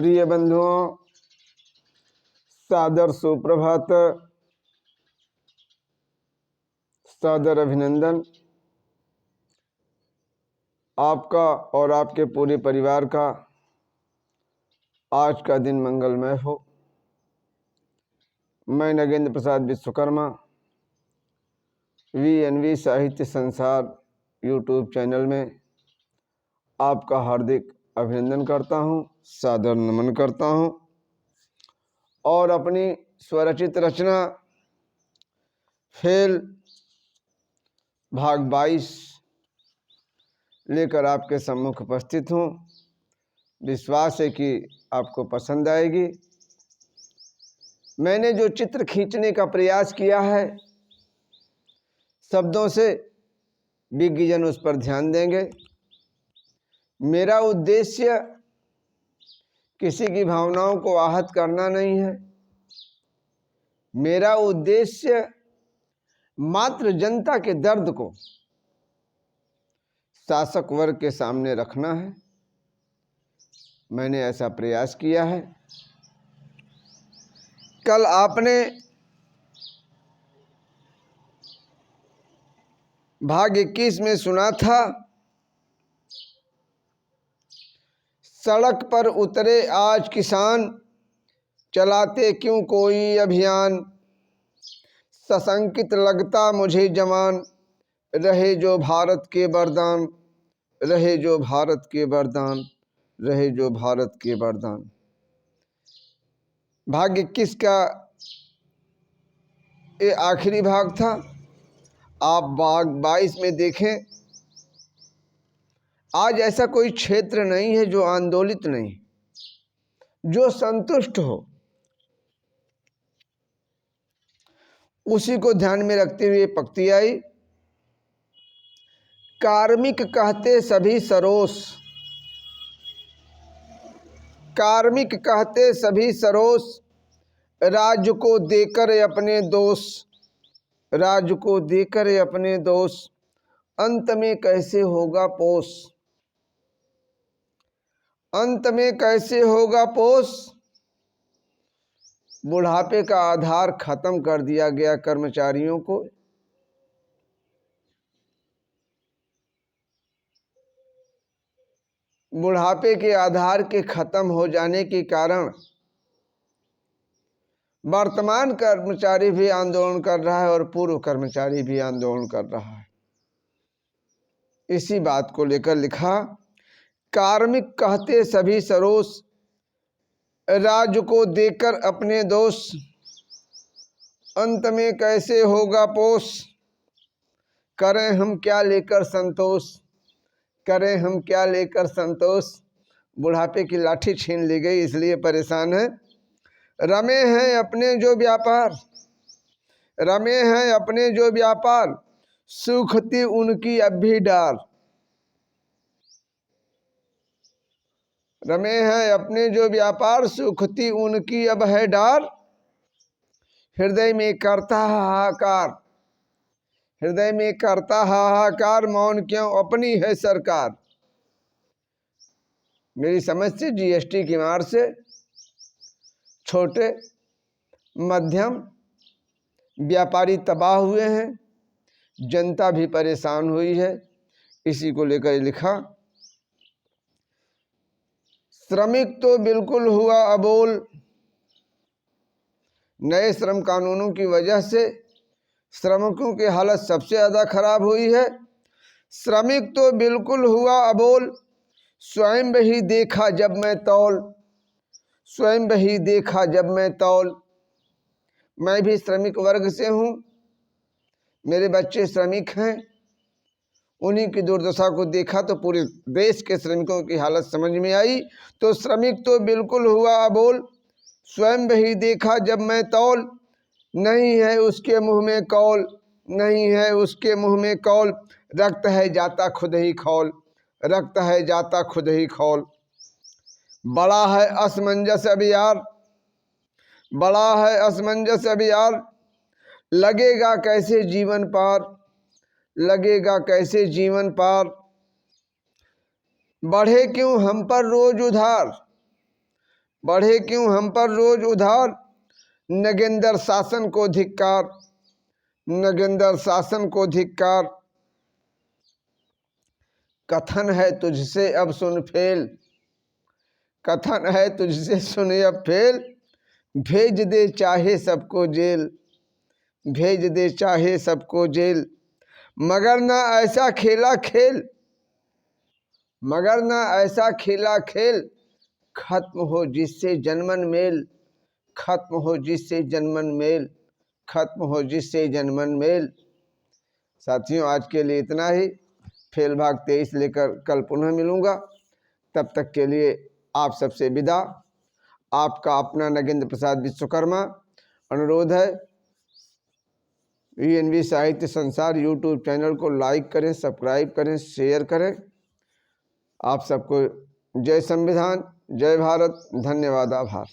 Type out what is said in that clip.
प्रिय बंधुओं, सादर सुप्रभात, सादर अभिनंदन। आपका और आपके पूरे परिवार का आज का दिन मंगलमय हो। मैं नगेंद्र प्रसाद विश्वकर्मा VNV साहित्य संसार यूट्यूब चैनल में आपका हार्दिक अभिनंदन करता हूं, सादर नमन करता हूं और अपनी स्वरचित रचना फेल भाग 22 लेकर आपके सम्मुख उपस्थित हूं। विश्वास है कि आपको पसंद आएगी। मैंने जो चित्र खींचने का प्रयास किया है, शब्दों से विज्ञजन उस पर ध्यान देंगे। मेरा उद्देश्य किसी की भावनाओं को आहत करना नहीं है। मेरा उद्देश्य मात्र जनता के दर्द को शासक वर्ग के सामने रखना है। मैंने ऐसा प्रयास किया है। कल आपने भाग 21 में सुना था, सड़क पर उतरे आज किसान, चलाते क्यों कोई अभियान, सशंकित लगता मुझे जवान, रहे जो भारत के वरदान, रहे जो भारत के वरदान, रहे जो भारत के वरदान। भाग 21 का ये आखिरी भाग था। आप भाग 22 में देखें, आज ऐसा कोई क्षेत्र नहीं है जो आंदोलित नहीं, जो संतुष्ट हो। उसी को ध्यान में रखते हुए पंक्ति आई, कार्मिक कहते सभी सरोस, कार्मिक कहते सभी सरोस, राज्य को देकर अपने दोष, राज्य को देकर अपने दोष, अंत में कैसे होगा पोष, अंत में कैसे होगा पोष। बुढ़ापे का आधार खत्म कर दिया गया कर्मचारियों को। बुढ़ापे के आधार के खत्म हो जाने के कारण वर्तमान कर्मचारी भी आंदोलन कर रहा है और पूर्व कर्मचारी भी आंदोलन कर रहा है। इसी बात को लेकर लिखा, कार्मिक कहते सभी सरोस, राज्य को देकर अपने दोष, अंत में कैसे होगा पोष, करें हम क्या लेकर संतोष, करें हम क्या लेकर संतोष। बुढ़ापे की लाठी छीन ली गई, इसलिए परेशान है। रमे हैं अपने जो व्यापार, रमे हैं अपने जो व्यापार, सूखती उनकी अब भी डार, रमे हैं अपने जो व्यापार, सूखती उनकी अब है डार, हृदय में करता हाहाकार, हृदय में करता हाहाकार, मौन क्यों अपनी है सरकार। मेरी समझ से GST की मार से छोटे मध्यम व्यापारी तबाह हुए हैं, जनता भी परेशान हुई है। इसी को लेकर लिखा, श्रमिक तो बिल्कुल हुआ अबोल, नए श्रम कानूनों की वजह से श्रमिकों की हालत सबसे ज़्यादा खराब हुई है। श्रमिक तो बिल्कुल हुआ अबोल, स्वयं ही देखा जब मैं तौल, स्वयं ही देखा जब मैं तौल। मैं भी श्रमिक वर्ग से हूँ, मेरे बच्चे श्रमिक हैं। उन्हीं की दुर्दशा को देखा तो पूरे देश के श्रमिकों की हालत समझ में आई। तो श्रमिक तो बिल्कुल हुआ अबोल, स्वयं ही देखा जब मैं तौल, नहीं है उसके मुँह में कौल, नहीं है उसके मुँह में कौल, रक्त है जाता खुद ही खौल, रक्त है जाता खुद ही खौल। बड़ा है असमंजस अब यार, बड़ा है असमंजस अब यार, लगेगा कैसे जीवन पार, लगेगा कैसे जीवन पार। बढ़े क्यों हम पर रोज उधार, बढ़े क्यों हम पर रोज उधार। नगेंद्र शासन को धिक्कार, नगेंद्र शासन को धिक्कार। कथन है तुझसे अब सुन फेल, कथन है तुझसे सुन अब फेल। भेज दे चाहे सबको जेल, भेज दे चाहे सबको जेल। मगर ना ऐसा खेला खेल, मगर ना ऐसा खेला खेल। खत्म हो जिससे जन्मन मेल, खत्म हो जिससे जन्मन मेल, खत्म हो जिससे जन्मन मेल। साथियों, आज के लिए इतना ही। फेल भाग 23 लेकर कल पुनः मिलूंगा। तब तक के लिए आप सबसे विदा। आपका अपना नगेंद्र प्रसाद विश्वकर्मा। अनुरोध है, VNV साहित्य संसार यूट्यूब चैनल को लाइक करें, सब्सक्राइब करें, शेयर करें। आप सबको जय संविधान, जय भारत, धन्यवाद, आभार।